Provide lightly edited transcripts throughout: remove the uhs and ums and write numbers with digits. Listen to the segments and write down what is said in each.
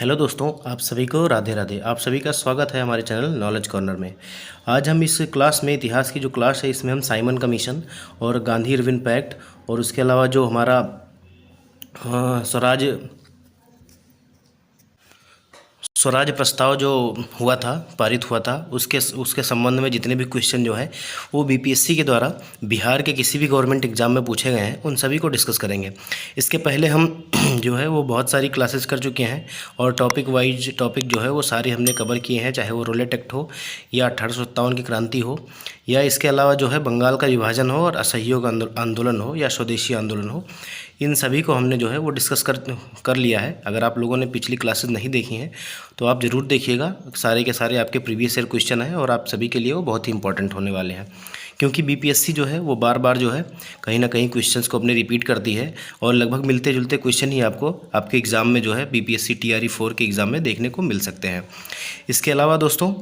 Hello दोस्तों, आप सभी को राधे राधे। आप सभी का स्वागत है हमारे चैनल नॉलेज कॉर्नर में। आज हम इस क्लास में, इतिहास की जो क्लास है, इसमें हम साइमन कमीशन और गांधी इरविन पैक्ट और उसके अलावा जो हमारा स्वराज स्वराज प्रस्ताव जो हुआ था, पारित हुआ था, उसके उसके संबंध में जितने भी क्वेश्चन जो है वो बीपीएससी के द्वारा बिहार के किसी भी गवर्नमेंट एग्जाम में पूछे गए हैं, उन सभी को डिस्कस करेंगे। इसके पहले हम जो है वो बहुत सारी क्लासेस कर चुके हैं और टॉपिक वाइज टॉपिक जो है वो सारे हमने कवर किए हैं, चाहे वो रोलेट एक्ट हो या 1857 की क्रांति हो या इसके अलावा जो है बंगाल का विभाजन हो और असहयोग आंदोलन हो या स्वदेशी आंदोलन हो। इन सभी को हमने जो है वो डिस्कस कर लिया है। अगर आप लोगों ने पिछली क्लासेस नहीं देखी हैं तो आप ज़रूर देखिएगा। सारे के सारे आपके प्रीवियस ईयर क्वेश्चन हैं और आप सभी के लिए वो बहुत ही इंपॉर्टेंट होने वाले हैं, क्योंकि बीपीएससी जो है वो बार बार जो है कहीं ना कहीं क्वेश्चंस को अपने रिपीट करती है और लगभग मिलते जुलते क्वेश्चन ही आपको आपके एग्ज़ाम में जो है बीपीएससी टीआरई 4 के एग्ज़ाम में देखने को मिल सकते हैं। इसके अलावा दोस्तों,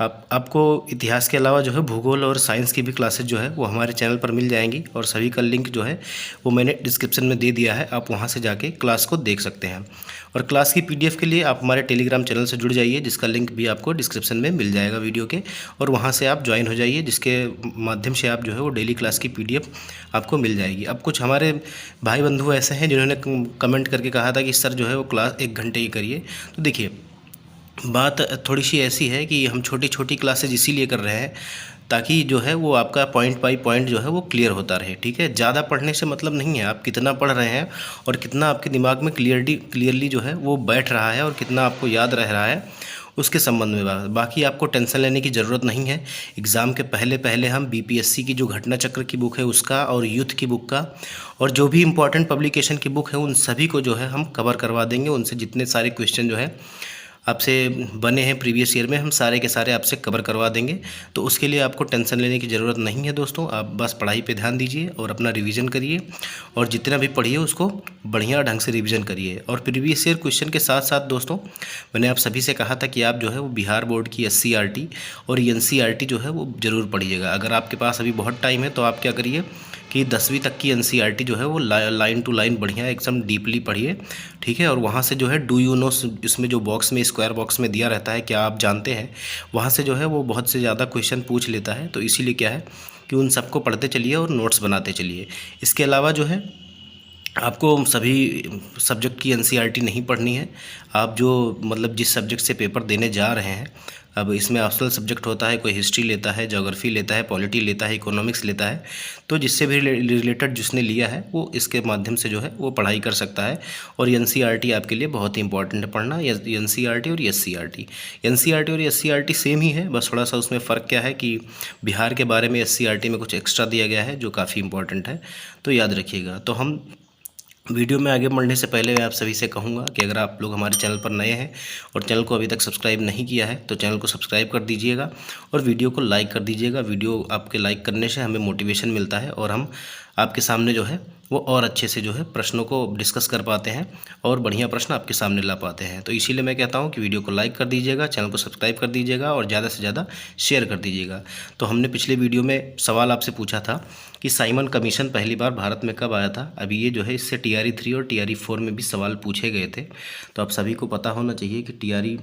आपको इतिहास के अलावा जो है भूगोल और साइंस की भी क्लासेस जो है वो हमारे चैनल पर मिल जाएंगी और सभी का लिंक जो है वो मैंने डिस्क्रिप्शन में दे दिया है। आप वहां से जाके क्लास को देख सकते हैं और क्लास की पीडीएफ के लिए आप हमारे टेलीग्राम चैनल से जुड़ जाइए, जिसका लिंक भी आपको डिस्क्रिप्शन में मिल जाएगा वीडियो के, और वहाँ से आप ज्वाइन हो जाइए, जिसके माध्यम से आप जो है वो डेली क्लास की पीडीएफ आपको मिल जाएगी। अब कुछ हमारे भाई बंधु ऐसे हैं जिन्होंने कमेंट करके कहा था कि सर जो है वो क्लास 1 घंटे की करिए। तो देखिए, बात थोड़ी सी ऐसी है कि हम छोटी छोटी क्लासेज इसीलिए कर रहे हैं ताकि जो है वो आपका पॉइंट बाई पॉइंट जो है वो क्लियर होता रहे। ठीक है, ज़्यादा पढ़ने से मतलब नहीं है आप कितना पढ़ रहे हैं और कितना आपके दिमाग में क्लियरली जो है वो बैठ रहा है और कितना आपको याद रह रहा है, उसके संबंध में बाकी आपको टेंशन लेने की ज़रूरत नहीं है। एग्ज़ाम के पहले पहले हम बीपीएससी की जो घटना चक्र की बुक है उसका और यूथ की बुक का और जो भी इम्पोर्टेंट पब्लिकेशन की बुक है उन सभी को जो है हम कवर करवा देंगे। उनसे जितने सारे क्वेश्चन जो है आपसे बने हैं प्रीवियस ईयर में, हम सारे के सारे आपसे कवर करवा देंगे। तो उसके लिए आपको टेंशन लेने की ज़रूरत नहीं है दोस्तों। आप बस पढ़ाई पे ध्यान दीजिए और अपना रिवीजन करिए और जितना भी पढ़िए उसको बढ़िया ढंग से रिवीजन करिए। और प्रीवियस ईयर क्वेश्चन के साथ साथ दोस्तों, मैंने आप सभी से कहा था कि आप जो है वो बिहार बोर्ड की एससीईआरटी और एनसीईआरटी जो है वो ज़रूर पढ़िएगा। अगर आपके पास अभी बहुत टाइम है तो आप क्या करिए कि 10वीं तक की एनसीईआरटी जो है वो लाइन टू लाइन बढ़िया एकदम डीपली पढ़िए। ठीक है, और वहाँ से जो है डू यू नो, इसमें जो बॉक्स में स्क्वायर बॉक्स में दिया रहता है क्या आप जानते हैं, वहाँ से जो है वो बहुत से ज़्यादा क्वेश्चन पूछ लेता है। तो इसीलिए क्या है कि उन सबको पढ़ते चलिए और नोट्स बनाते चलिए। इसके अलावा जो है आपको सभी सब्जेक्ट की एनसीईआरटी नहीं पढ़नी है। आप जो मतलब जिस सब्जेक्ट से पेपर देने जा रहे हैं, अब इसमें ऑप्शनल सब्जेक्ट होता है, कोई हिस्ट्री लेता है, ज्योग्राफी लेता है, पॉलिटी लेता है, इकोनॉमिक्स लेता है, तो जिससे भी रिलेटेड जिसने लिया है वो इसके माध्यम से जो है वो पढ़ाई कर सकता है। और एनसीईआरटी आपके लिए बहुत ही इंपॉर्टेंट है पढ़ना। एनसीईआरटी और एससीईआरटी और एससीईआरटी सेम ही है, बस थोड़ा सा उसमें फ़र्क क्या है कि बिहार के बारे में एससीईआरटी में कुछ एक्स्ट्रा दिया गया है जो काफ़ी इंपॉर्टेंट है, तो याद रखिएगा। तो हम वीडियो में आगे बढ़ने से पहले मैं आप सभी से कहूँगा कि अगर आप लोग हमारे चैनल पर नए हैं और चैनल को अभी तक सब्सक्राइब नहीं किया है तो चैनल को सब्सक्राइब कर दीजिएगा और वीडियो को लाइक कर दीजिएगा। वीडियो आपके लाइक करने से हमें मोटिवेशन मिलता है और हम आपके सामने जो है वो और अच्छे से जो है प्रश्नों को डिस्कस कर पाते हैं और बढ़िया प्रश्न आपके सामने ला पाते हैं। तो इसीलिए मैं कहता हूँ कि वीडियो को लाइक कर दीजिएगा, चैनल को सब्सक्राइब कर दीजिएगा और ज़्यादा से ज़्यादा शेयर कर दीजिएगा। तो हमने पिछले वीडियो में सवाल आपसे पूछा था कि साइमन कमीशन पहली बार भारत में कब आया था। अभी ये जो है इससे टीआरई 3 और टीआरई 4 में भी सवाल पूछे गए थे। तो आप सभी को पता होना चाहिए कि टीआरई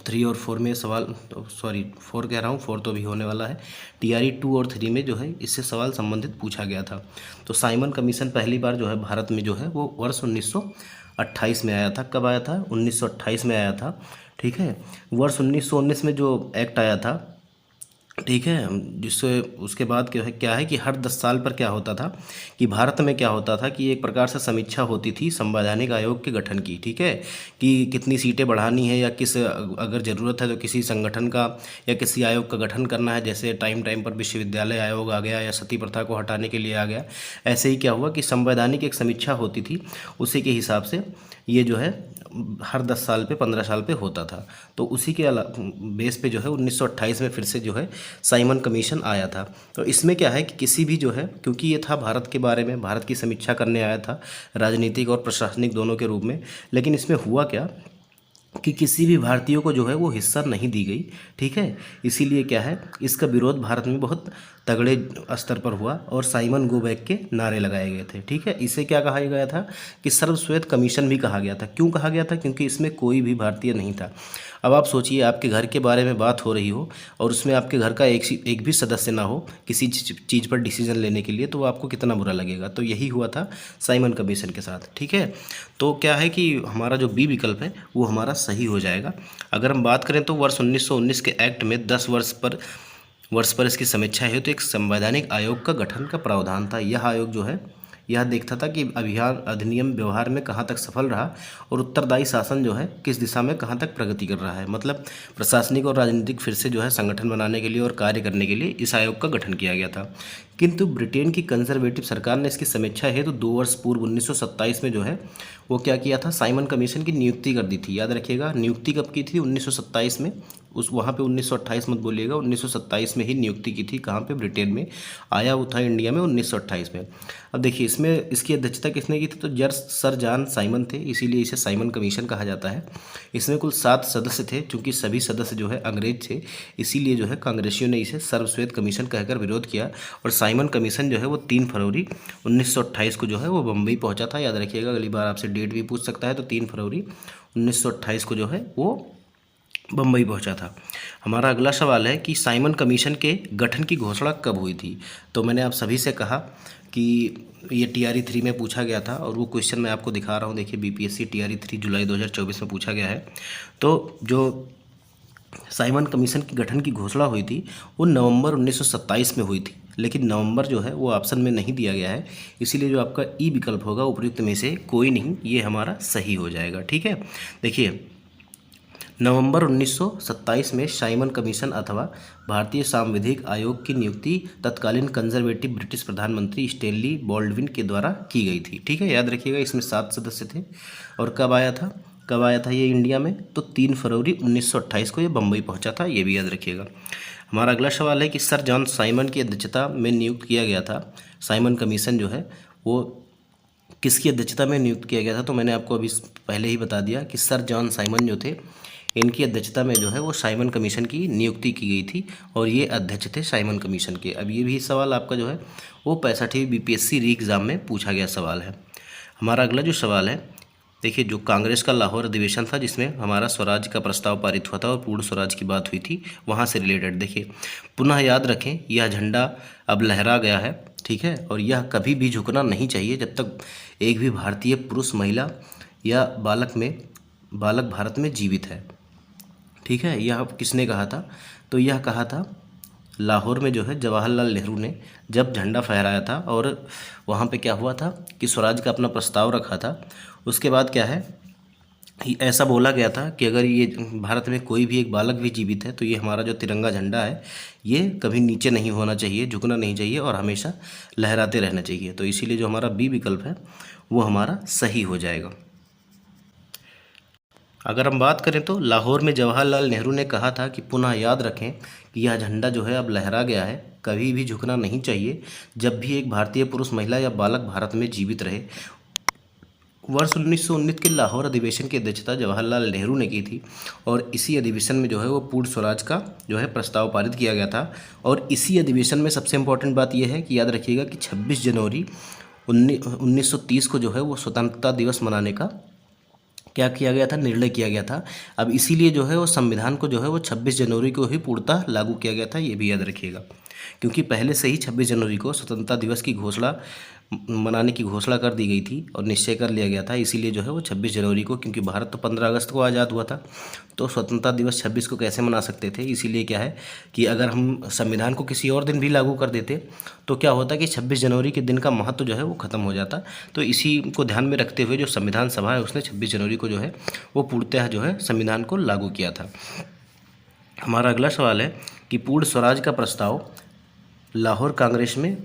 3 और 4 में सवाल, तो सॉरी 4 कह रहा हूँ, 4 तो अभी होने वाला है। टीआरई 2 और 3 में जो है इससे सवाल संबंधित पूछा गया था। तो साइमन कमीशन पहली बार जो है भारत में जो है वो वर्ष 1928 में आया था। कब आया था? 1928 में आया था। ठीक है, वर्ष 1919 में जो एक्ट आया था, ठीक है, जिससे उसके बाद क्या है कि हर 10 साल पर क्या होता था कि भारत में क्या होता था कि एक प्रकार से समीक्षा होती थी संवैधानिक आयोग के गठन की। ठीक है, कि कितनी सीटें बढ़ानी है या किस अगर ज़रूरत है तो किसी संगठन का या किसी आयोग का गठन करना है। जैसे टाइम टाइम पर विश्वविद्यालय आयोग आ गया या सती प्रथा को हटाने के लिए आ गया। ऐसे ही क्या हुआ कि संवैधानिक एक समीक्षा होती थी, उसी के हिसाब से ये जो है हर 10 साल पे 15 साल पे होता था। तो उसी के बेस पे जो है 1928 में फिर से जो है साइमन कमीशन आया था। तो इसमें क्या है कि किसी भी जो है, क्योंकि ये था भारत के बारे में, भारत की समीक्षा करने आया था, राजनीतिक और प्रशासनिक दोनों के रूप में। लेकिन इसमें हुआ क्या कि किसी भी भारतीय को जो है वो हिस्सा नहीं दी गई। ठीक है, इसीलिए क्या है इसका विरोध भारत में बहुत तगड़े स्तर पर हुआ और साइमन गो बैक के नारे लगाए गए थे। ठीक है, इसे क्या कहा गया था कि सर्वश्वेत कमीशन भी कहा गया था। क्यों कहा गया था? क्योंकि इसमें कोई भी भारतीय नहीं था। अब आप सोचिए, आपके घर के बारे में बात हो रही हो और उसमें आपके घर का एक भी सदस्य ना हो किसी चीज़ पर डिसीजन लेने के लिए, तो वो आपको कितना बुरा लगेगा। तो यही हुआ था साइमन कमीशन के साथ। ठीक है, तो क्या है कि हमारा जो बी विकल्प है वो हमारा सही हो जाएगा। अगर हम बात करें तो वर्ष 1919 के एक्ट में 10 वर्ष पर इसकी समीक्षा है, तो एक संवैधानिक आयोग का गठन का प्रावधान था। यह आयोग जो है यह देखता था कि अभियान अधिनियम व्यवहार में कहाँ तक सफल रहा और उत्तरदायी शासन जो है किस दिशा में कहाँ तक प्रगति कर रहा है। मतलब प्रशासनिक और राजनीतिक फिर से जो है संगठन बनाने के लिए और कार्य करने के लिए इस आयोग का गठन किया गया था। किंतु ब्रिटेन की कंजर्वेटिव सरकार ने इसकी समीक्षा है तो 2 वर्ष पूर्व 1927 में जो है वो क्या किया था, साइमन कमीशन की नियुक्ति कर दी थी। याद रखिएगा, नियुक्ति कब की थी? 1927 में। उस वहाँ पे 1928 मत बोलिएगा, 1927 में ही नियुक्ति की थी। कहाँ पे? ब्रिटेन में। आया वो था इंडिया में 1928 में। अब देखिए, इसमें इसकी अध्यक्षता किसने की थी? तो सर जॉन साइमन थे, इसीलिए इसे साइमन कमीशन कहा जाता है। इसमें कुल 7 सदस्य थे। चूँकि सभी सदस्य जो है अंग्रेज थे, इसीलिए जो है कांग्रेसियों ने इसे सर्वश्वेत कमीशन कहकर विरोध किया। और साइमन कमीशन जो है वो 3 फरवरी 1928 को जो है वो बम्बई पहुंचा था। याद रखिएगा, अगली बार आपसे डेट भी पूछ सकता है। तो 3 फरवरी 1928 को जो है वो बम्बई पहुंचा था। हमारा अगला सवाल है कि साइमन कमीशन के गठन की घोषणा कब हुई थी? तो मैंने आप सभी से कहा कि ये TRE 3 में पूछा गया था और वो क्वेश्चन मैं आपको दिखा रहा हूँ। देखिए, BPSC TRE 3 जुलाई 2024 में पूछा गया है। तो जो साइमन कमीशन की गठन की घोषणा हुई थी वो नवंबर 1927 में हुई थी, लेकिन नवंबर जो है वो ऑप्शन में नहीं दिया गया है, इसीलिए जो आपका ई विकल्प होगा उपयुक्त में से कोई नहीं, ये हमारा सही हो जाएगा। ठीक है, देखिए, नवंबर 1927 में साइमन कमीशन अथवा भारतीय सांविधिक आयोग की नियुक्ति तत्कालीन कंजर्वेटिव ब्रिटिश प्रधानमंत्री स्टैनली बॉल्डविन के द्वारा की गई थी। ठीक है, याद रखिएगा, इसमें 7 सदस्य थे। और कब आया था ये इंडिया में? तो 3 फरवरी 1928 को ये बम्बई पहुंचा था, ये भी याद रखिएगा। हमारा अगला सवाल है कि सर जॉन साइमन की अध्यक्षता में नियुक्त किया गया था साइमन कमीशन जो है वो किसकी अध्यक्षता में नियुक्त किया गया था? तो मैंने आपको अभी पहले ही बता दिया कि सर जॉन साइमन जो थे, इनकी अध्यक्षता में जो है वो साइमन कमीशन की नियुक्ति की गई थी और ये अध्यक्ष थे साइमन कमीशन के। अब ये भी सवाल आपका जो है वो 65वीं BPSC री एग्ज़ाम में पूछा गया सवाल है। हमारा अगला जो सवाल है, देखिए, जो कांग्रेस का लाहौर अधिवेशन था जिसमें हमारा स्वराज का प्रस्ताव पारित हुआ था और पूर्ण स्वराज की बात हुई थी, वहाँ से रिलेटेड देखिए, पुनः याद रखें यह झंडा अब लहरा गया है। ठीक है, और यह कभी भी झुकना नहीं चाहिए जब तक एक भी भारतीय पुरुष, महिला या बालक भारत में जीवित है। ठीक है, यह किसने कहा था? तो यह कहा था लाहौर में जो है जवाहरलाल नेहरू ने जब झंडा फहराया था और वहाँ पे क्या हुआ था कि स्वराज का अपना प्रस्ताव रखा था। उसके बाद क्या है, ऐसा बोला गया था कि अगर ये भारत में कोई भी एक बालक भी जीवित है तो ये हमारा जो तिरंगा झंडा है ये कभी नीचे नहीं होना चाहिए, झुकना नहीं चाहिए और हमेशा लहराते रहना चाहिए। तो इसीलिए जो हमारा बी विकल्प है वो हमारा सही हो जाएगा। अगर हम बात करें तो लाहौर में जवाहरलाल नेहरू ने कहा था कि पुनः याद रखें कि यह झंडा जो है अब लहरा गया है, कभी भी झुकना नहीं चाहिए जब भी एक भारतीय पुरुष, महिला या बालक भारत में जीवित रहे। वर्ष 1919 के लाहौर अधिवेशन की अध्यक्षता जवाहरलाल नेहरू ने की थी और इसी अधिवेशन में जो है वो पूर्ण स्वराज का जो है प्रस्ताव पारित किया गया था। और इसी अधिवेशन में सबसे इम्पोर्टेंट बात यह है कि याद रखिएगा कि 26 जनवरी 1930 को जो है वो स्वतंत्रता दिवस मनाने का क्या किया गया था, निर्णय किया गया था। अब इसीलिए जो है वो संविधान को जो है वो 26 जनवरी को ही पूर्णतः लागू किया गया था, ये भी याद रखिएगा, क्योंकि पहले से ही 26 जनवरी को स्वतंत्रता दिवस की घोषणा मनाने की घोषणा कर दी गई थी और निश्चय कर लिया गया था। इसीलिए जो है वो 26 जनवरी को, क्योंकि भारत तो 15 अगस्त को आज़ाद हुआ था, तो स्वतंत्रता दिवस 26 को कैसे मना सकते थे। इसीलिए क्या है कि अगर हम संविधान को किसी और दिन भी लागू कर देते तो क्या होता कि 26 जनवरी के दिन का महत्व जो है वो ख़त्म हो जाता। तो इसी को ध्यान में रखते हुए जो संविधान सभा है उसने 26 जनवरी को जो है वो पूर्णतः जो है संविधान को लागू किया था। हमारा अगला सवाल है कि पूर्ण स्वराज का प्रस्ताव लाहौर कांग्रेस में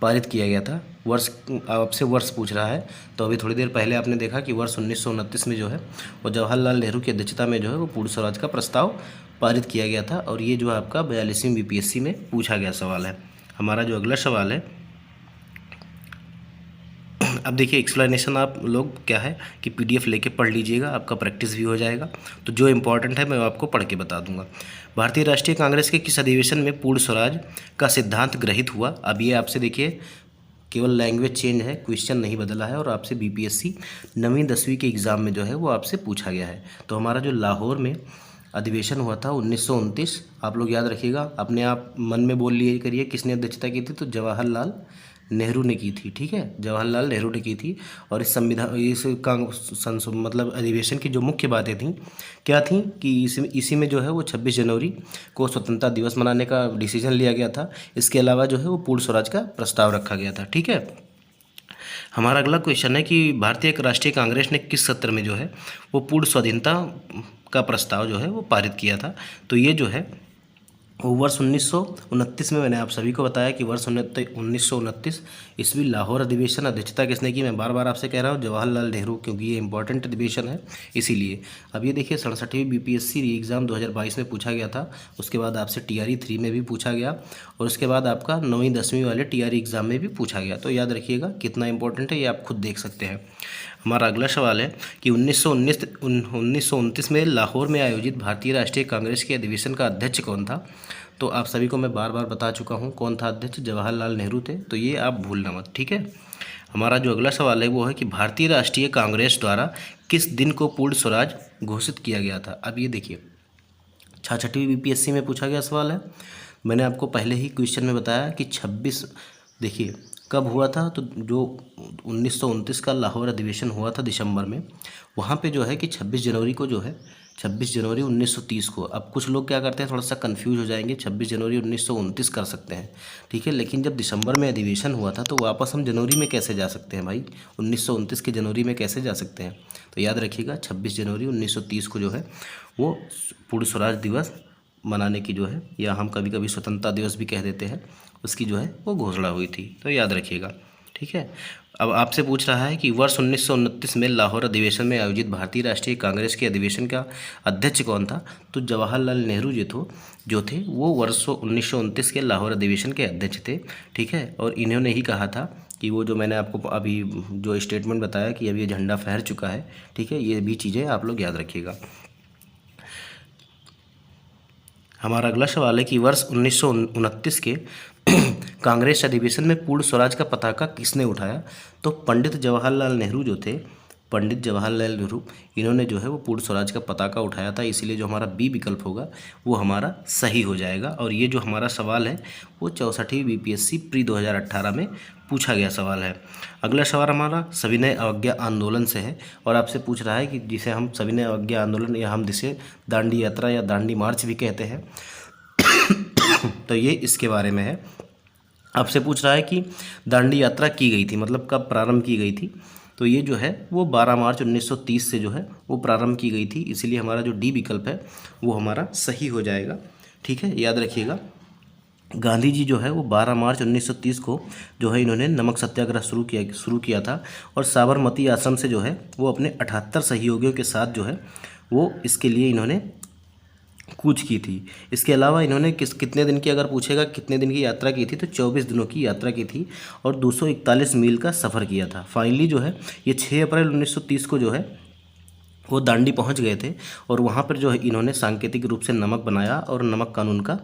पारित किया गया था। वर्ष आपसे वर्ष पूछ रहा है, तो अभी थोड़ी देर पहले आपने देखा कि वर्ष 1929 में जो है वो जवाहरलाल नेहरू की अध्यक्षता में जो है वो पूर्ण स्वराज का प्रस्ताव पारित किया गया था और ये जो है आपका 42वीं BPSC में पूछा गया सवाल है। हमारा जो अगला सवाल है, अब देखिए एक्सप्लेनेशन आप लोग क्या है कि पीडीएफ लेके पढ़ लीजिएगा, आपका प्रैक्टिस भी हो जाएगा। तो जो इम्पोर्टेंट है मैं आपको पढ़ के बता दूंगा। भारतीय राष्ट्रीय कांग्रेस के किस अधिवेशन में पूर्ण स्वराज का सिद्धांत गृहीत हुआ? अब ये आपसे देखिए केवल लैंग्वेज चेंज है, क्वेश्चन नहीं बदला है, और आपसे बीपीएससी 9वीं 10वीं के एग्ज़ाम में जो है वो आपसे पूछा गया है। तो हमारा जो लाहौर में अधिवेशन हुआ था 1929, आप लोग याद रखिएगा, अपने आप मन में बोल लिए करिए किसने अध्यक्षता की थी, तो जवाहरलाल नेहरू ने की थी। ठीक है, जवाहरलाल नेहरू ने की थी। और इस संविधान इस मतलब अधिवेशन की जो मुख्य बातें थीं क्या थीं कि इसी में जो है वो 26 जनवरी को स्वतंत्रता दिवस मनाने का डिसीजन लिया गया था। इसके अलावा जो है वो पूर्ण स्वराज का प्रस्ताव रखा गया था। ठीक है, हमारा अगला क्वेश्चन है कि भारतीय राष्ट्रीय कांग्रेस ने किस सत्र में जो है वो पूर्ण स्वाधीनता का प्रस्ताव जो है वो पारित किया था? तो ये जो है वो वर्ष 1929 में, मैंने आप सभी को बताया कि वर्ष 1929 ईस्वी लाहौर अधिवेशन अध्यक्षता किसने की? मैं बार बार आपसे कह रहा हूँ जवाहरलाल नेहरू, क्योंकि ये इंपॉर्टेंट अधिवेशन है इसीलिए। अब ये देखिए 67वीं बीपीएससी री एग्ज़ाम 2022 में पूछा गया था, उसके बाद आपसे टीआरई 3 में भी पूछा गया, और उसके बाद आपका 9वीं 10वीं वाले टीआरई एग्ज़ाम में भी पूछा गया। तो याद रखिएगा कितना इंपॉर्टेंट है ये आप खुद देख सकते हैं। हमारा अगला सवाल है कि 1929 में लाहौर में आयोजित भारतीय राष्ट्रीय कांग्रेस के अधिवेशन का अध्यक्ष कौन था? तो आप सभी को मैं बार बार बता चुका हूँ कौन था अध्यक्ष, जवाहरलाल नेहरू थे। तो ये आप भूलना मत। ठीक है, हमारा जो अगला सवाल है वो है कि भारतीय राष्ट्रीय कांग्रेस द्वारा किस दिन को पूर्ण स्वराज घोषित किया गया था? अब ये देखिए 66वीं बीपीएससी में पूछा गया सवाल है। मैंने आपको पहले ही क्वेश्चन में बताया कि 26, देखिए कब हुआ था, तो जो 1929 का लाहौर अधिवेशन हुआ था दिसंबर में, वहाँ पे जो है कि 26 जनवरी को जो है 26 जनवरी 1930 को। अब कुछ लोग क्या करते हैं, थोड़ा सा कंफ्यूज हो जाएंगे, 26 जनवरी 1929 कर सकते हैं। ठीक है, लेकिन जब दिसंबर में अधिवेशन हुआ था तो वापस हम जनवरी में कैसे जा सकते हैं भाई, 1929 के जनवरी में कैसे जा सकते हैं? तो याद रखिएगा 26 जनवरी 1930 को जो है वो पूर्ण स्वराज दिवस मनाने की जो है, या हम कभी कभी स्वतंत्रता दिवस भी कह देते हैं, उसकी जो है वो घोषणा हुई थी। तो याद रखिएगा। ठीक है, अब आपसे पूछ रहा है कि वर्ष 1929 में लाहौर अधिवेशन में आयोजित भारतीय राष्ट्रीय कांग्रेस के अधिवेशन का अध्यक्ष कौन था? तो जवाहरलाल नेहरू जो थे वो वर्ष 1929 के लाहौर अधिवेशन के अध्यक्ष थे। ठीक है, और इन्होंने ही कहा था कि वो जो मैंने आपको अभी जो स्टेटमेंट बताया कि अब ये झंडा फहर चुका है। ठीक है, ये भी चीज़ें आप लोग याद रखिएगा। हमारा अगला सवाल है कि वर्ष 1929 के कांग्रेस अधिवेशन में पूर्ण स्वराज का पताका किसने उठाया? तो पंडित जवाहरलाल नेहरू जो थे, पंडित जवाहरलाल नेहरू, इन्होंने जो है वो पूर्ण स्वराज का पताका उठाया था। इसीलिए जो हमारा बी विकल्प होगा वो हमारा सही हो जाएगा। और ये जो हमारा सवाल है वो 64वीं बीपीएससी प्री 2018 में पूछा गया सवाल है। अगला सवाल हमारा सविनय अवज्ञा आंदोलन से है, और आपसे पूछ रहा है कि जिसे हम सविनय अवज्ञा आंदोलन या हम जिसे दांडी यात्रा या दांडी मार्च भी कहते हैं तो ये इसके बारे में है। आपसे पूछ रहा है कि दांडी यात्रा की गई थी, मतलब कब प्रारंभ की गई थी? तो ये जो है वो 12 मार्च 1930 से जो है वो प्रारंभ की गई थी। इसीलिए हमारा जो डी विकल्प है वो हमारा सही हो जाएगा। ठीक है, याद रखिएगा गांधी जी जो है वो 12 मार्च 1930 को जो है इन्होंने नमक सत्याग्रह शुरू किया था, और साबरमती आश्रम से जो है वो अपने 78 सहयोगियों के साथ जो है वो इसके लिए इन्होंने कूच की थी। इसके अलावा इन्होंने कितने दिन की, अगर पूछेगा कितने दिन की यात्रा की थी, तो 24 दिनों की यात्रा की थी और 241 मील का सफ़र किया था। फाइनली जो है ये 6 अप्रैल 1930 को जो है वो दांडी पहुंच गए थे, और वहाँ पर जो है इन्होंने सांकेतिक रूप से नमक बनाया और नमक कानून का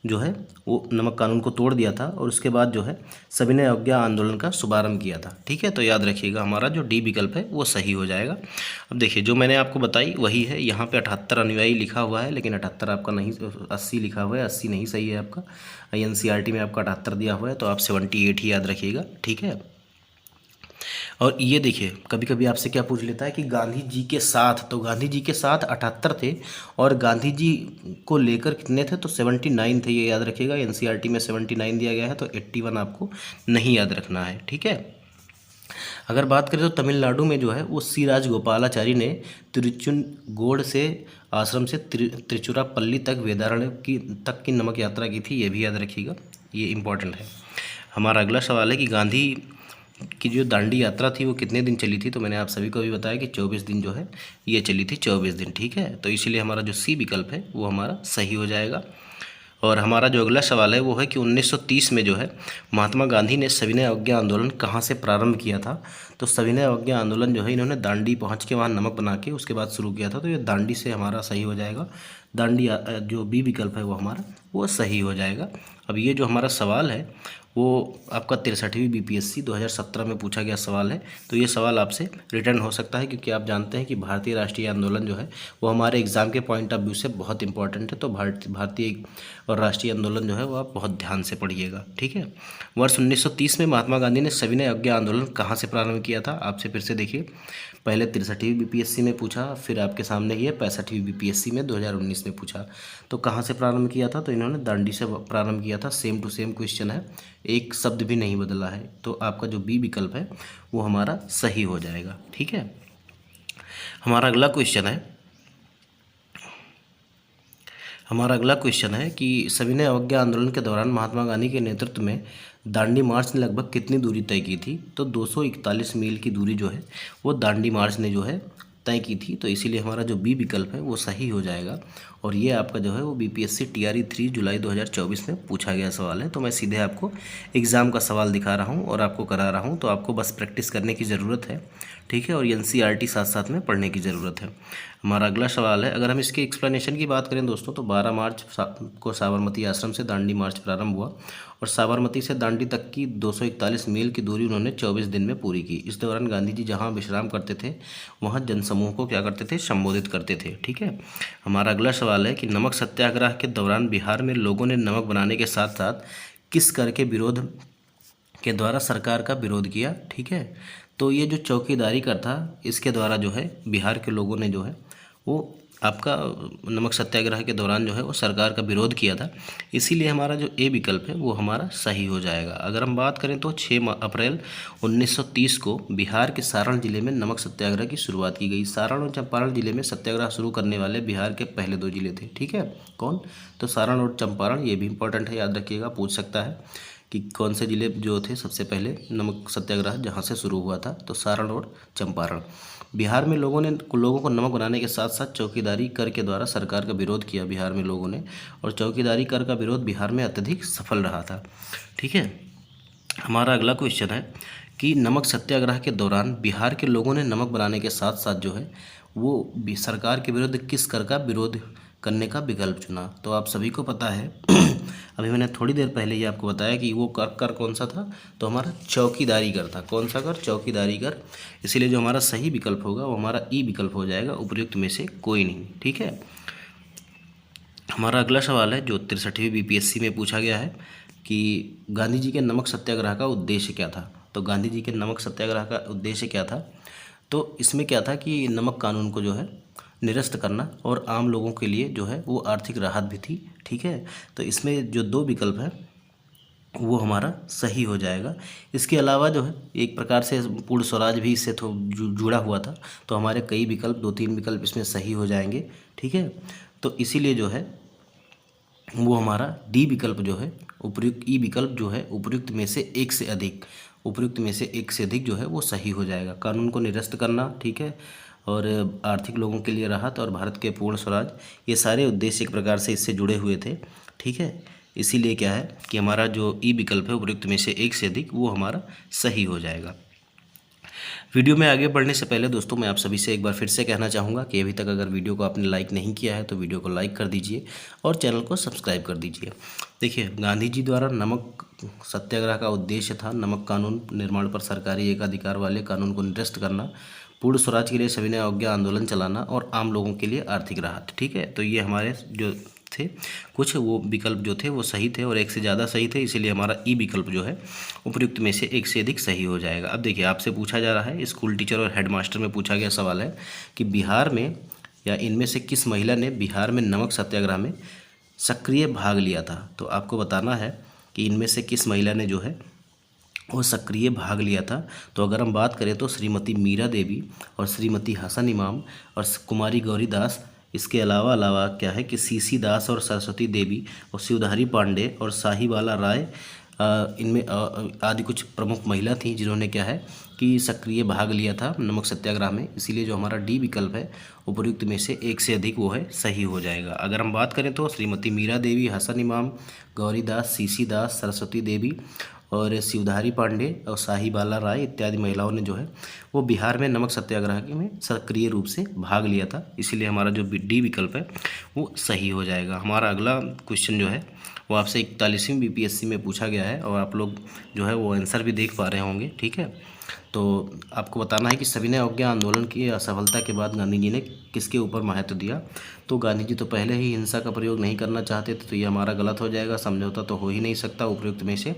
जो है वो नमक कानून को तोड़ दिया था, और उसके बाद जो है सविनय अवज्ञा आंदोलन का शुभारंभ किया था। ठीक है, तो याद रखिएगा हमारा जो डी विकल्प है वो सही हो जाएगा। अब देखिए जो मैंने आपको बताई वही है, यहाँ पे 78 अनुयायी लिखा हुआ है, लेकिन 78 आपका नहीं, 80 लिखा हुआ है, 80 नहीं सही है आपका। एनसीईआरटी में आपका 78 दिया हुआ है, तो आप 78 ही याद रखिएगा। ठीक है, और ये देखिए कभी कभी आपसे क्या पूछ लेता है कि गांधी जी के साथ, तो गांधी जी के साथ 78 थे, और गांधी जी को लेकर कितने थे? तो 79 थे। ये याद रखिएगा, एनसीईआरटी में 79 दिया गया है, तो 81 आपको नहीं याद रखना है। ठीक है, अगर बात करें तो तमिलनाडु में जो है वो सी राजगोपालाचारी ने तिरुचुनगोड से आश्रम से त्रिचुरापल्ली तक वेदारण्य की नमक यात्रा की थी। ये भी याद रखिएगा, ये इंपॉर्टेंट है। हमारा अगला सवाल है कि गांधी की जो दांडी यात्रा थी वो कितने दिन चली थी? तो मैंने आप सभी को भी बताया कि 24 दिन जो है ये चली थी, 24 दिन। ठीक है, तो इसीलिए हमारा जो सी विकल्प है वो हमारा सही हो जाएगा। और हमारा जो अगला सवाल है वो है कि 1930 में जो है महात्मा गांधी ने सविनय अवज्ञा आंदोलन कहाँ से प्रारंभ किया था। तो सविनय अवज्ञा आंदोलन जो है इन्होंने दांडी पहुँच के वहाँ नमक बना के उसके बाद शुरू किया था। तो ये दांडी से हमारा सही हो जाएगा। दांडी जो बी विकल्प है वो हमारा वो सही हो जाएगा। अब ये जो हमारा सवाल है वो आपका 63वीं बीपीएससी 2017 में पूछा गया सवाल है। तो ये सवाल आपसे रिटर्न हो सकता है, क्योंकि आप जानते हैं कि भारतीय राष्ट्रीय आंदोलन जो है वो हमारे एग्ज़ाम के पॉइंट ऑफ व्यू से बहुत इंपॉर्टेंट है। तो भारतीय और राष्ट्रीय आंदोलन जो है वो आप बहुत ध्यान से पढ़िएगा, ठीक है। वर्ष 1930 में महात्मा गांधी ने सविनय अवज्ञा आंदोलन कहाँ से प्रारंभ किया था। आपसे फिर से देखिए, पहले 63वीं बीपीएससी में पूछा, फिर आपके सामने ये 65वीं बीपीएससी में 2019 में पूछा। तो कहाँ से प्रारंभ किया था, तो इन्होंने दांडी से प्रारंभ किया था। सेम टू सेम क्वेश्चन है, एक शब्द भी नहीं बदला है। तो आपका जो बी विकल्प है वो हमारा सही हो जाएगा, ठीक है। हमारा अगला क्वेश्चन है कि सविनय अवज्ञा आंदोलन के दौरान महात्मा गांधी के नेतृत्व में दांडी मार्च ने लगभग कितनी दूरी तय की थी। तो 241 मील की दूरी जो है वो दांडी मार्च ने जो है तय की थी। तो इसीलिए हमारा जो बी विकल्प है वो सही हो जाएगा। और ये आपका जो है वो बीपीएससी टीआरई 3 जुलाई 2024 में पूछा गया सवाल है। तो मैं सीधे आपको एग्ज़ाम का सवाल दिखा रहा हूँ और आपको करा रहा हूँ। तो आपको बस प्रैक्टिस करने की ज़रूरत है, ठीक है, और एनसीईआरटी साथ साथ में पढ़ने की ज़रूरत है। हमारा अगला सवाल है, अगर हम इसके एक्सप्लेनेशन की बात करें दोस्तों, तो 12 मार्च को साबरमती आश्रम से दांडी मार्च प्रारंभ हुआ और साबरमती से दांडी तक की 241 मील की दूरी उन्होंने 24 दिन में पूरी की। इस दौरान गांधी जी जहाँ विश्राम करते थे वहाँ जनसमूह को क्या करते थे, संबोधित करते थे, ठीक है। हमारा अगला सवाल है कि नमक सत्याग्रह के दौरान बिहार में लोगों ने नमक बनाने के साथ साथ किस कर के विरोध के द्वारा सरकार का विरोध किया, ठीक है। तो ये जो चौकीदारी कर था इसके द्वारा जो है बिहार के लोगों ने जो है वो आपका नमक सत्याग्रह के दौरान जो है वो सरकार का विरोध किया था। इसीलिए हमारा जो ए विकल्प है वो हमारा सही हो जाएगा। अगर हम बात करें तो 6 अप्रैल 1930 को बिहार के सारण जिले में नमक सत्याग्रह की शुरुआत की गई। सारण और चंपारण जिले में सत्याग्रह शुरू करने वाले बिहार के पहले 2 जिले थे, ठीक है। कौन, तो सारण और चंपारण। ये भी इंपॉर्टेंट है, याद रखिएगा, पूछ सकता है कि कौन से जिले जो थे सबसे पहले नमक सत्याग्रह जहाँ से शुरू हुआ था। तो सारण और चंपारण। बिहार में लोगों को नमक बनाने के साथ साथ चौकीदारी कर के द्वारा सरकार का विरोध किया बिहार में लोगों ने, और चौकीदारी कर का विरोध बिहार में अत्यधिक सफल रहा था, ठीक है। हमारा अगला क्वेश्चन है कि नमक सत्याग्रह के दौरान बिहार के लोगों ने नमक बनाने के साथ साथ जो है वो सरकार के विरुद्ध किस कर का विरोध करने का विकल्प चुना। तो आप सभी को पता है अभी मैंने थोड़ी देर पहले ही आपको बताया कि वो कर कौन सा था, तो हमारा चौकीदारी कर था। कौन सा कर, चौकीदारी कर। इसीलिए जो हमारा सही विकल्प होगा वो हमारा ई विकल्प हो जाएगा, उपयुक्त में से कोई नहीं, ठीक है। हमारा अगला सवाल है जो 63वीं बीपीएससी में पूछा गया है कि गांधी जी के नमक सत्याग्रह का उद्देश्य क्या था। तो गांधी जी के नमक सत्याग्रह का उद्देश्य क्या था, तो इसमें क्या था कि नमक कानून को जो है निरस्त करना और आम लोगों के लिए जो है वो आर्थिक राहत भी थी, ठीक है। तो इसमें जो 2 विकल्प है वो हमारा सही हो जाएगा। इसके अलावा जो है एक प्रकार से पूर्ण स्वराज भी इससे जुड़ा हुआ था। तो हमारे कई विकल्प 2-3 विकल्प इसमें सही हो जाएंगे, ठीक है। तो इसीलिए जो है वो हमारा डी विकल्प जो है उपयुक्त, ई विकल्प जो है उपयुक्त में से एक से अधिक, उपयुक्त में से एक से अधिक जो है वो सही हो जाएगा। कानून को निरस्त करना, ठीक है, और आर्थिक लोगों के लिए राहत और भारत के पूर्ण स्वराज, ये सारे उद्देश्य एक प्रकार से इससे जुड़े हुए थे, ठीक है। इसीलिए क्या है कि हमारा जो ई विकल्प है उपयुक्त में से एक से अधिक वो हमारा सही हो जाएगा। वीडियो में आगे बढ़ने से पहले दोस्तों मैं आप सभी से एक बार फिर से कहना चाहूँगा कि अभी तक अगर वीडियो को आपने लाइक नहीं किया है तो वीडियो को लाइक कर दीजिए और चैनल को सब्सक्राइब कर दीजिए। देखिए, गांधी जी द्वारा नमक सत्याग्रह का उद्देश्य था नमक कानून निर्माण पर सरकारी एकाधिकार वाले कानून को निरस्त करना, पूर्ण स्वराज के लिए सविनय अवज्ञा आंदोलन चलाना और आम लोगों के लिए आर्थिक राहत, ठीक है। तो ये हमारे जो थे कुछ वो विकल्प जो थे वो सही थे और एक से ज़्यादा सही थे, इसीलिए हमारा ई विकल्प जो है उपयुक्त में से एक से अधिक सही हो जाएगा। अब देखिए, आपसे पूछा जा रहा है, स्कूल टीचर और हेडमास्टर में पूछा गया सवाल है कि बिहार में या इनमें से किस महिला ने बिहार में नमक सत्याग्रह में सक्रिय भाग लिया था। तो आपको बताना है कि इनमें से किस महिला ने जो है वो सक्रिय भाग लिया था। तो अगर हम बात करें तो श्रीमती मीरा देवी और श्रीमती हसन इमाम और कुमारी गौरी दास, इसके अलावा क्या है कि सीसी दास और सरस्वती देवी और शिवधारी पांडे और साहिबाला राय इनमें आदि कुछ प्रमुख महिला थी जिन्होंने क्या है कि सक्रिय भाग लिया था नमक सत्याग्रह में। इसीलिए जो हमारा डी विकल्प है उपयुक्त में से एक से अधिक वो है सही हो जाएगा। अगर हम बात करें तो श्रीमती मीरा देवी, हसन इमाम, गौरी दास, सीसी दास, सरस्वती देवी और शिवधारी पांडे और साहिबाला राय इत्यादि महिलाओं ने जो है वो बिहार में नमक सत्याग्रह में सक्रिय रूप से भाग लिया था। इसीलिए हमारा जो डी विकल्प है वो सही हो जाएगा। हमारा अगला क्वेश्चन जो है वो आपसे 41वीं बीपीएससी में पूछा गया है और आप लोग जो है वो आंसर भी देख पा रहे होंगे। ठीक है, तो आपको बताना है कि सविनय अवज्ञा आंदोलन की असफलता के बाद गांधी जी ने किसके ऊपर महत्व दिया। तो गांधी जी तो पहले ही हिंसा का प्रयोग नहीं करना चाहते थे, तो ये हमारा गलत हो जाएगा। समझौता तो हो ही नहीं सकता, उपयुक्त में से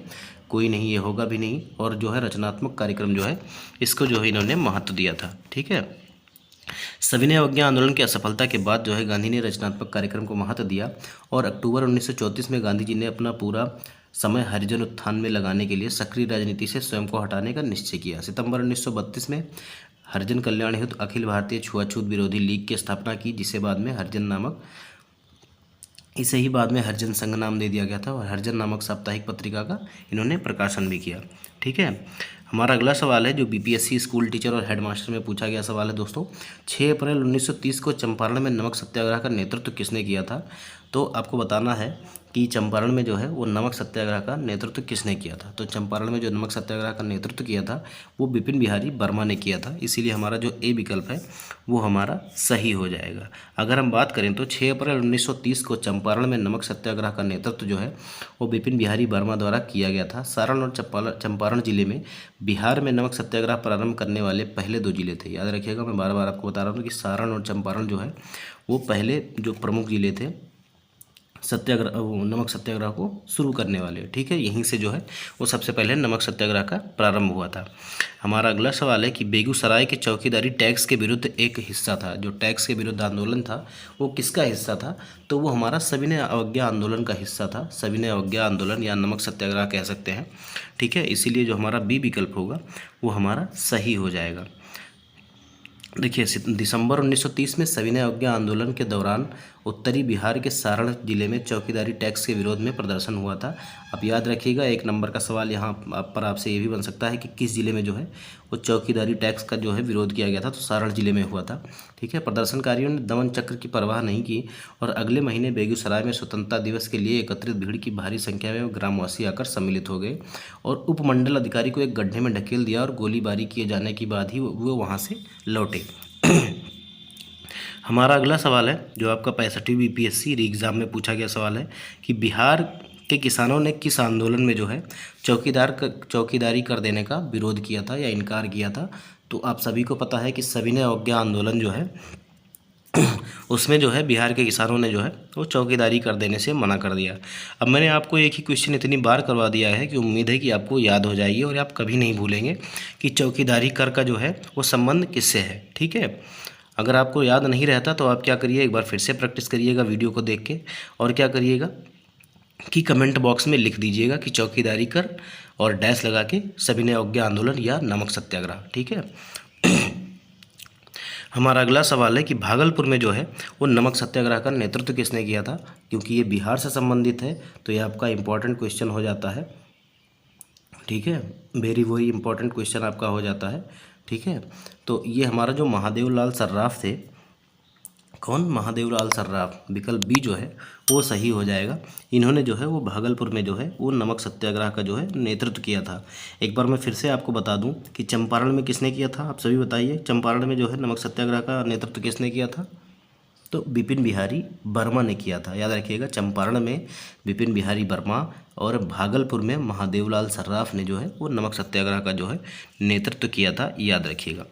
कोई नहीं, ये होगा भी नहीं। और जो है रचनात्मक कार्यक्रम जो है इसको जो है इन्होंने महत्व दिया था। ठीक है, सविनय अवज्ञा आंदोलन की असफलता के बाद जो है गांधी ने रचनात्मक कार्यक्रम को महत्व दिया और अक्टूबर 1934 में गांधी जी ने अपना पूरा समय हरिजन उत्थान में लगाने के लिए सक्रिय राजनीति से स्वयं को हटाने का निश्चय किया। सितंबर 1932 में हरिजन कल्याण हेतु अखिल भारतीय छुआछूत विरोधी लीग की स्थापना की, इसे ही बाद में हरिजन संघ नाम दे दिया गया था और हरिजन नामक साप्ताहिक पत्रिका का इन्होंने प्रकाशन भी किया। ठीक है, हमारा अगला सवाल है जो बीपीएससी स्कूल टीचर और हेडमास्टर में पूछा गया सवाल है दोस्तों। 6 अप्रैल 1930 को चंपारण में नमक सत्याग्रह का नेतृत्व किसने किया था। तो आपको बताना है कि चंपारण में जो है वो नमक सत्याग्रह का नेतृत्व किसने किया था। तो चंपारण में जो नमक सत्याग्रह का नेतृत्व किया था वो बिपिन बिहारी वर्मा ने किया था। इसीलिए हमारा जो ए विकल्प है वो हमारा सही हो जाएगा। अगर हम बात करें तो 6 अप्रैल 1930 को चंपारण में नमक सत्याग्रह का नेतृत्व जो है वो बिपिन बिहारी वर्मा द्वारा किया गया था। सारण और चंपारण जिले में बिहार में नमक सत्याग्रह प्रारंभ करने वाले पहले 2 जिले थे। याद रखिएगा, मैं बार बार आपको बता रहा हूँ कि सारण और चंपारण जो है वो पहले जो प्रमुख जिले थे नमक सत्याग्रह को शुरू करने वाले। ठीक है, यहीं से जो है वो सबसे पहले नमक सत्याग्रह का प्रारंभ हुआ था। हमारा अगला सवाल है कि बेगूसराय की चौकीदारी टैक्स के विरुद्ध एक हिस्सा था। जो टैक्स के विरुद्ध आंदोलन था वो किसका हिस्सा था। तो वो हमारा सविनय अवज्ञा आंदोलन का हिस्सा था। सविनय अवज्ञा आंदोलन या नमक सत्याग्रह कह सकते हैं। ठीक है, इसीलिए जो हमारा बी विकल्प होगा वो हमारा सही हो जाएगा। देखिए, दिसंबर 1930 में सविनय अवज्ञा आंदोलन के दौरान उत्तरी बिहार के सारण जिले में चौकीदारी टैक्स के विरोध में प्रदर्शन हुआ था। अब याद रखिएगा, 1 नंबर का सवाल यहाँ पर आपसे ये भी बन सकता है कि किस जिले में जो है वो चौकीदारी टैक्स का जो है विरोध किया गया था। तो सारण जिले में हुआ था। ठीक है, प्रदर्शनकारियों ने दमन चक्र की परवाह नहीं की और अगले महीने बेगूसराय में स्वतंत्रता दिवस के लिए एकत्रित भीड़ की भारी संख्या में ग्रामवासी आकर सम्मिलित हो गए और उपमंडल अधिकारी को एक गड्ढे में ढकेल दिया और गोलीबारी किए जाने के बाद ही वो वहाँ से लौटे। हमारा अगला सवाल है जो आपका 65वीं बीपीएससी री एग्ज़ाम में पूछा गया सवाल है कि बिहार के किसानों ने किस आंदोलन में जो है चौकीदारी कर देने का विरोध किया था या इनकार किया था। तो आप सभी को पता है कि सविनय अवज्ञा आंदोलन जो है उसमें जो है बिहार के किसानों ने जो है वो चौकीदारी कर देने से मना कर दिया। अब मैंने आपको एक ही क्वेश्चन इतनी बार करवा दिया है कि उम्मीद है कि आपको याद हो जाएगी और आप कभी नहीं भूलेंगे कि चौकीदारी कर का जो है वो संबंध किससे है। ठीक है, अगर आपको याद नहीं रहता तो आप क्या करिए, एक बार फिर से प्रैक्टिस करिएगा वीडियो को देख के और क्या करिएगा कि कमेंट बॉक्स में लिख दीजिएगा कि चौकीदारी कर और डैश लगा के सविनय अवज्ञा आंदोलन या नमक सत्याग्रह। ठीक है, हमारा अगला सवाल है कि भागलपुर में जो है वो नमक सत्याग्रह का नेतृत्व किसने किया था। क्योंकि ये बिहार से संबंधित है तो ये आपका इम्पॉर्टेंट क्वेश्चन हो जाता है। ठीक है, वही इम्पॉर्टेंट क्वेश्चन आपका हो जाता है। ठीक है, तो ये हमारा जो महादेवलाल सर्राफ थे, कौन, महादेवलाल सर्राफ, विकल्प बी जो है वो सही हो जाएगा। इन्होंने जो है वो भागलपुर में जो है वो नमक सत्याग्रह का जो है नेतृत्व किया था। एक बार मैं फिर से आपको बता दूं कि चंपारण में किसने किया था, आप सभी बताइए। चंपारण में जो है नमक सत्याग्रह का नेतृत्व किसने किया था। तो बिपिन बिहारी वर्मा ने किया था। याद रखिएगा, चंपारण में बिपिन बिहारी वर्मा और भागलपुर में महादेवलाल सर्राफ ने जो है वो नमक सत्याग्रह का जो है नेतृत्व किया था। याद रखिएगा।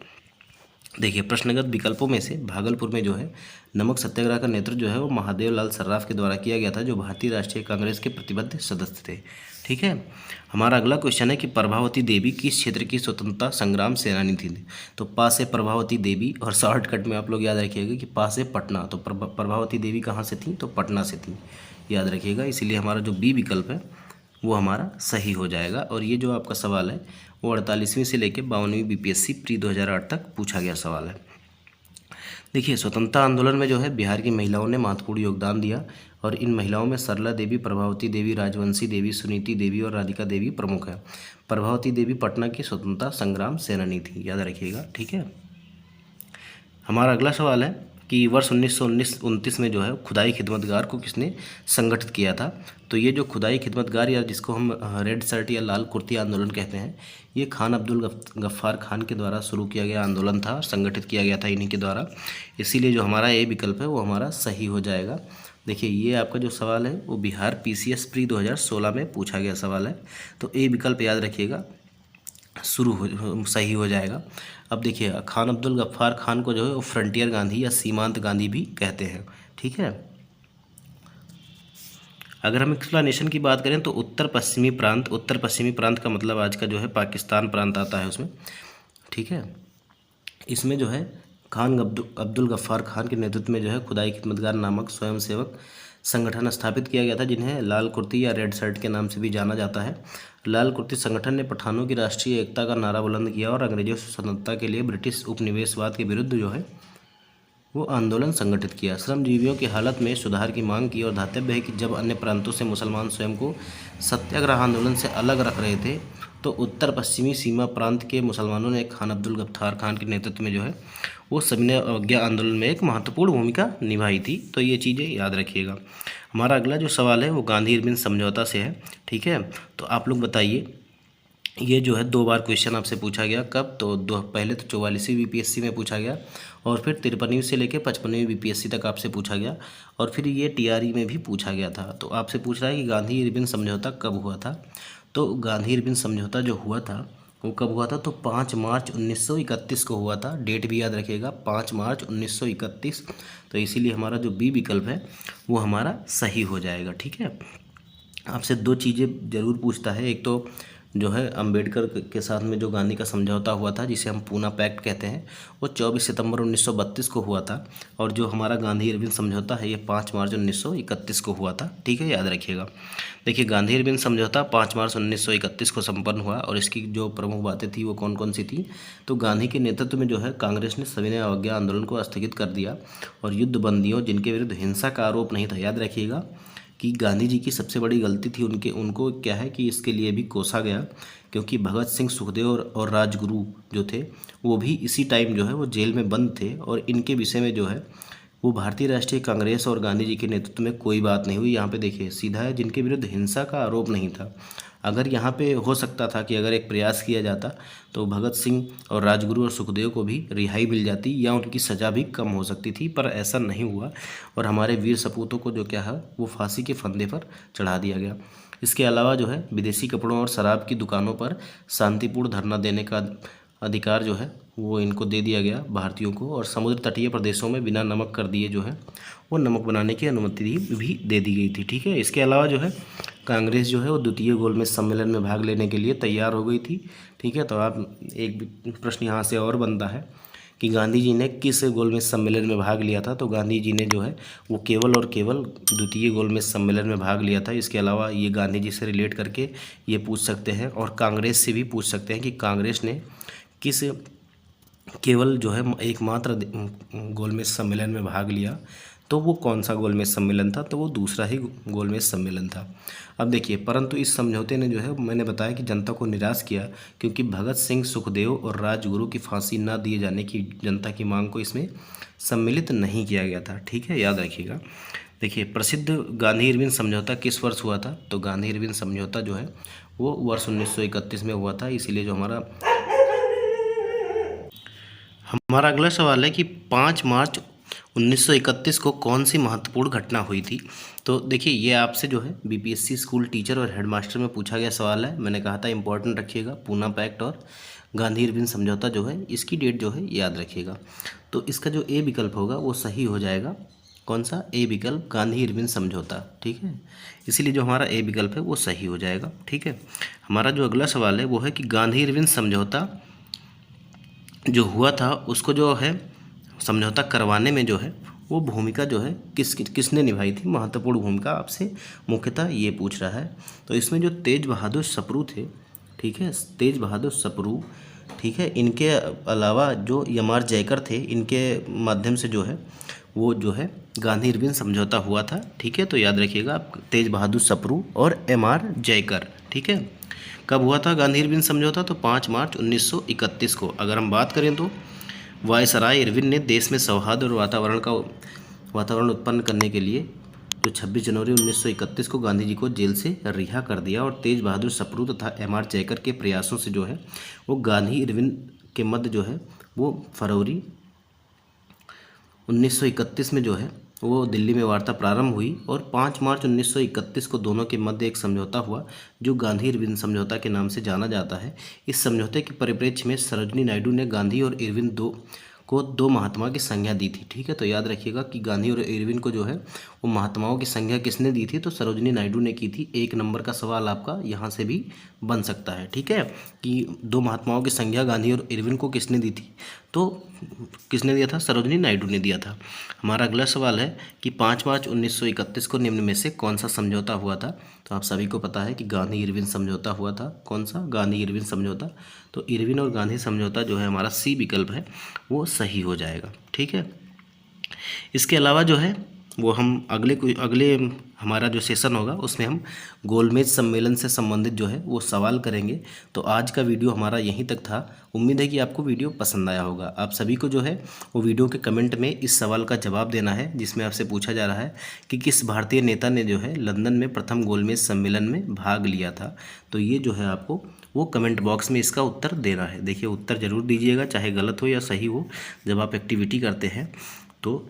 देखिए, प्रश्नगत विकल्पों में से भागलपुर में जो है नमक सत्याग्रह का नेतृत्व जो है वो महादेवलाल सर्राफ के द्वारा किया गया था, जो भारतीय राष्ट्रीय कांग्रेस के प्रतिबद्ध सदस्य थे। ठीक है, हमारा अगला क्वेश्चन है कि प्रभावती देवी किस क्षेत्र की स्वतंत्रता संग्राम सेनानी थी। तो पा से प्रभावती देवी और शॉर्टकट में आप लोग याद रखिएगा कि पा से पटना। तो प्रभावती देवी कहाँ से थी, तो पटना से थी। याद रखिएगा, इसीलिए हमारा जो बी विकल्प है वो हमारा सही हो जाएगा। और ये जो आपका सवाल है वो 48वीं से लेकर 52वीं बीपीएससी प्री 2008 तक पूछा गया सवाल है। देखिए, स्वतंत्रता आंदोलन में जो है बिहार की महिलाओं ने महत्वपूर्ण योगदान दिया और इन महिलाओं में सरला देवी, प्रभावती देवी, राजवंशी देवी, सुनीति देवी और राधिका देवी प्रमुख है। प्रभावती देवी पटना की स्वतंत्रता संग्राम सेनानी थी, याद रखिएगा। ठीक है, हमारा अगला सवाल है कि वर्ष 1929 में जो है खुदाई खिदमतगार को किसने संगठित किया था। तो ये जो खुदाई खिदमतगार या जिसको हम रेड शर्ट या लाल कुर्ती आंदोलन कहते हैं, ये खान अब्दुल गफ्फार खान के द्वारा शुरू किया गया आंदोलन था, संगठित किया गया था इन्हीं के द्वारा। इसीलिए जो हमारा ए विकल्प है वो हमारा सही हो जाएगा। देखिए, ये आपका जो सवाल है वो बिहार PCS प्री 2016 में पूछा गया सवाल है, तो ए विकल्प याद रखिएगा सही हो जाएगा। अब देखिए, खान अब्दुल गफ्फार खान को जो है वो फ्रंटियर गांधी या सीमांत गांधी भी कहते हैं। ठीक है, अगर हम एक्सप्लेनेशन की बात करें तो उत्तर पश्चिमी प्रांत का मतलब आज का जो है पाकिस्तान प्रांत आता है उसमें। ठीक है, इसमें जो है खान अब्दुल गफ्फार खान के नेतृत्व में जो है खुदाई खिदमतगार नामक स्वयंसेवक संगठन स्थापित किया गया था, जिन्हें लाल कुर्ती या रेड शर्ट के नाम से भी जाना जाता है। लाल कुर्ती संगठन ने पठानों की राष्ट्रीय एकता का नारा बुलंद किया और अंग्रेजों से स्वतंत्रता के लिए ब्रिटिश उपनिवेशवाद के विरुद्ध जो है वो आंदोलन संगठित किया। श्रमजीवियों की हालत में सुधार की मांग की और धातव्य है कि जब अन्य प्रांतों से मुसलमान स्वयं को सत्याग्रह आंदोलन से अलग रख रहे थे, तो उत्तर पश्चिमी सीमा प्रांत के मुसलमानों ने खान अब्दुल गफ्फार खान के नेतृत्व में जो है वो सविनय अवज्ञा आंदोलन में एक महत्वपूर्ण भूमिका निभाई थी। तो ये चीज़ें याद रखिएगा। हमारा अगला जो सवाल है वो गांधी इरविन समझौता से है। ठीक है, तो आप लोग बताइए, ये जो है 2 बार क्वेश्चन आपसे पूछा गया। कब? तो पहले तो 44वीं BPSC में पूछा गया और फिर 53वीं से लेकर 55वीं BPSC तक आपसे पूछा गया और फिर ये TRE में भी पूछा गया था। तो आपसे पूछ रहा है कि गांधी इरविन समझौता कब हुआ था। तो गांधी इरविन समझौता जो हुआ था वो कब हुआ था? तो 5 मार्च 1931 को हुआ था। डेट भी याद रखिएगा, 5 मार्च 1931। तो इसीलिए हमारा जो बी विकल्प है वो हमारा सही हो जाएगा। ठीक है, आपसे 2 चीज़ें ज़रूर पूछता है। एक तो जो है अंबेडकर के साथ में जो गांधी का समझौता हुआ था, जिसे हम पूना पैक्ट कहते हैं, वो 24 सितंबर 1932 को हुआ था और जो हमारा गांधी इरविन समझौता है ये 5 मार्च 1931 को हुआ था। ठीक है, याद रखिएगा। देखिए, गांधी इरविन समझौता 5 मार्च 1931 को संपन्न हुआ और इसकी जो प्रमुख बातें थी वो कौन कौन सी थी। तो गांधी के नेतृत्व में जो है कांग्रेस ने सविनय अवज्ञा आंदोलन को स्थगित कर दिया और युद्ध बंदियों जिनके विरुद्ध हिंसा का आरोप नहीं था, याद रखिएगा कि गांधी जी की सबसे बड़ी गलती थी उनको क्या है कि इसके लिए भी कोसा गया, क्योंकि भगत सिंह, सुखदेव और राजगुरु जो थे वो भी इसी टाइम जो है वो जेल में बंद थे और इनके विषय में जो है वो भारतीय राष्ट्रीय कांग्रेस और गांधी जी के नेतृत्व में कोई बात नहीं हुई। यहाँ पे देखिए सीधा है, जिनके विरुद्ध हिंसा का आरोप नहीं था। अगर यहाँ पे हो सकता था कि अगर एक प्रयास किया जाता तो भगत सिंह और राजगुरु और सुखदेव को भी रिहाई मिल जाती या उनकी सज़ा भी कम हो सकती थी, पर ऐसा नहीं हुआ और हमारे वीर सपूतों को जो क्या है वो फांसी के फंदे पर चढ़ा दिया गया। इसके अलावा जो है विदेशी कपड़ों और शराब की दुकानों पर शांतिपूर्ण धरना देने का अधिकार जो है वो इनको दे दिया गया भारतीयों को, और समुद्र तटीय प्रदेशों में बिना नमक कर दिए जो है वो नमक बनाने की अनुमति भी दे दी गई थी। ठीक है, इसके अलावा जो है कांग्रेस जो है वो द्वितीय गोलमेज सम्मेलन में भाग लेने के लिए तैयार हो गई थी। ठीक है, तो आप एक प्रश्न यहाँ से और बनता है कि गांधी जी ने किस गोलमेज सम्मेलन में भाग लिया था। तो गांधी जी ने जो है वो केवल और केवल द्वितीय गोलमेज सम्मेलन में भाग लिया था। इसके अलावा ये गांधी जी से रिलेट करके ये पूछ सकते हैं और कांग्रेस से भी पूछ सकते हैं कि कांग्रेस ने किस केवल जो है एकमात्र गोलमेज सम्मेलन में भाग लिया, तो वो कौन सा गोलमेज सम्मेलन था? तो वो दूसरा ही गोलमेज सम्मेलन था। अब देखिए, परंतु इस समझौते ने जो है मैंने बताया कि जनता को निराश किया, क्योंकि भगत सिंह, सुखदेव और राजगुरु की फांसी न दिए जाने की जनता की मांग को इसमें सम्मिलित नहीं किया गया था। ठीक है, याद रखिएगा। देखिए, प्रसिद्ध गांधी इरविन समझौता किस वर्ष हुआ था? तो गांधी इरविन समझौता जो है वो वर्ष 1931 में हुआ था। इसीलिए जो हमारा अगला सवाल है कि 5 मार्च 1931 को कौन सी महत्वपूर्ण घटना हुई थी। तो देखिए, ये आपसे जो है BPSC स्कूल टीचर और हेडमास्टर में पूछा गया सवाल है। मैंने कहा था इंपॉर्टेंट रखिएगा, पूना पैक्ट और गांधी इरविन समझौता जो है इसकी डेट जो है याद रखिएगा। तो इसका जो ए विकल्प होगा वो सही हो जाएगा। कौन सा? ए विकल्प, गांधी इरविन समझौता। ठीक है, इसीलिए जो हमारा ए विकल्प है वो सही हो जाएगा। ठीक है, हमारा जो अगला सवाल है वो है कि गांधी इरविन समझौता जो हुआ था उसको जो है समझौता करवाने में जो है वो भूमिका जो है किसने निभाई थी, महत्वपूर्ण भूमिका, आपसे मुख्यतः ये पूछ रहा है। तो इसमें जो तेज बहादुर सप्रू थे, ठीक है, तेज बहादुर सप्रू ठीक है। इनके अलावा जो एम.आर. जयकर थे, इनके माध्यम से जो है वो जो है गांधी इरविन समझौता हुआ था। ठीक है, तो याद रखिएगा आप, तेज बहादुर सप्रू और एम.आर. जयकर। ठीक है, कब हुआ था गांधी इरविन समझौता? तो 5 मार्च 1931 को। अगर हम बात करें तो वायसराय इरविन ने देश में सौहार्द और वातावरण उत्पन्न करने के लिए जो 26 जनवरी 1931 को गांधी जी को जेल से रिहा कर दिया, और तेज बहादुर सप्रू तथा एम.आर. जयकर के प्रयासों से जो है वो गांधी इरविन के मध्य जो है वो फरवरी 1931 में जो है वो दिल्ली में वार्ता प्रारंभ हुई, और 5 मार्च 1931 को दोनों के मध्य एक समझौता हुआ जो गांधी इरविन समझौता के नाम से जाना जाता है। इस समझौते के परिप्रेक्ष्य में सरोजिनी नायडू ने गांधी और इरविन को दो महात्मा की संज्ञा दी थी। ठीक है, तो याद रखिएगा कि गांधी और इरविन को जो है वो महात्माओं की संज्ञा किसने दी थी? तो सरोजिनी नायडू ने की थी। 1 नंबर का सवाल आपका यहाँ से भी बन सकता है। ठीक है, कि दो महात्माओं की संज्ञा गांधी और इरविन को किसने दी थी? तो किसने दिया था? सरोजिनी नायडू ने दिया था। हमारा अगला सवाल है कि 5 मार्च 1931 को निम्न में से कौन सा समझौता हुआ था? तो आप सभी को पता है कि गांधी इरविन समझौता हुआ था। कौन सा? गांधी इरविन समझौता। तो इरविन और गांधी समझौता जो है हमारा सी विकल्प है वो सही हो जाएगा। ठीक है, इसके अलावा जो है वो हम अगले हमारा जो सेशन होगा उसमें हम गोलमेज सम्मेलन से संबंधित जो है वो सवाल करेंगे। तो आज का वीडियो हमारा यहीं तक था। उम्मीद है कि आपको वीडियो पसंद आया होगा। आप सभी को जो है वो वीडियो के कमेंट में इस सवाल का जवाब देना है, जिसमें आपसे पूछा जा रहा है कि किस भारतीय नेता ने जो है लंदन में प्रथम गोलमेज सम्मेलन में भाग लिया था। तो ये जो है आपको वो कमेंट बॉक्स में इसका उत्तर देना है। देखिए, उत्तर ज़रूर दीजिएगा, चाहे गलत हो या सही हो। जब आप एक्टिविटी करते हैं तो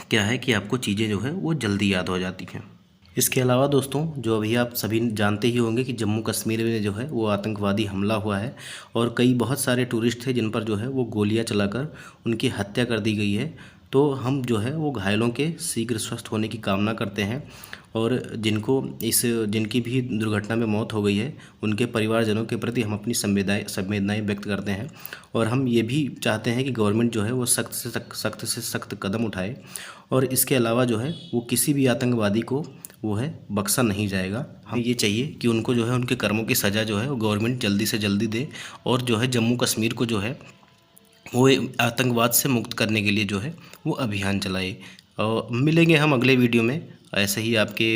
क्या है कि आपको चीज़ें जो है वो जल्दी याद हो जाती हैं। इसके अलावा दोस्तों, जो अभी आप सभी जानते ही होंगे कि जम्मू कश्मीर में जो है वो आतंकवादी हमला हुआ है, और कई बहुत सारे टूरिस्ट थे जिन पर जो है वो गोलियां चलाकर उनकी हत्या कर दी गई है। तो हम जो है वो घायलों के शीघ्र स्वस्थ होने की कामना करते हैं, और जिनकी भी दुर्घटना में मौत हो गई है उनके परिवारजनों के प्रति हम अपनी संवेदनाएं व्यक्त करते हैं। और हम ये भी चाहते हैं कि गवर्नमेंट जो है वो सख्त से सख्त कदम उठाए, और इसके अलावा जो है वो किसी भी आतंकवादी को वो है बख्शा नहीं जाएगा। हमें ये चाहिए कि उनको जो है उनके कर्मों की सज़ा जो है वो गवर्नमेंट जल्दी से जल्दी दे, और जो है जम्मू कश्मीर को जो है वो आतंकवाद से मुक्त करने के लिए जो है वो अभियान चलाए। और मिलेंगे हम अगले वीडियो में ऐसे ही आपके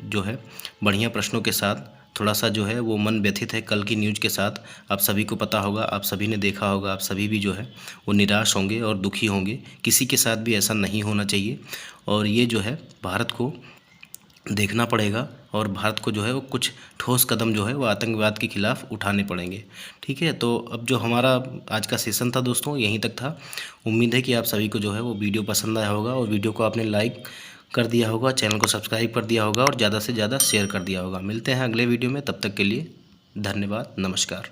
जो है बढ़िया प्रश्नों के साथ। थोड़ा सा जो है वो मन व्यथित है कल की न्यूज़ के साथ। आप सभी को पता होगा, आप सभी ने देखा होगा, आप सभी भी जो है वो निराश होंगे और दुखी होंगे। किसी के साथ भी ऐसा नहीं होना चाहिए, और ये जो है भारत को देखना पड़ेगा, और भारत को जो है वो कुछ ठोस कदम जो है वो आतंकवाद के खिलाफ उठाने पड़ेंगे। ठीक है, तो अब जो हमारा आज का सेशन था दोस्तों यहीं तक था। उम्मीद है कि आप सभी को जो है वो वीडियो पसंद आया होगा, और वीडियो को आपने लाइक कर दिया होगा, चैनल को सब्सक्राइब कर दिया होगा, और ज़्यादा से ज़्यादा शेयर कर दिया होगा। मिलते हैं अगले वीडियो में, तब तक के लिए धन्यवाद, नमस्कार।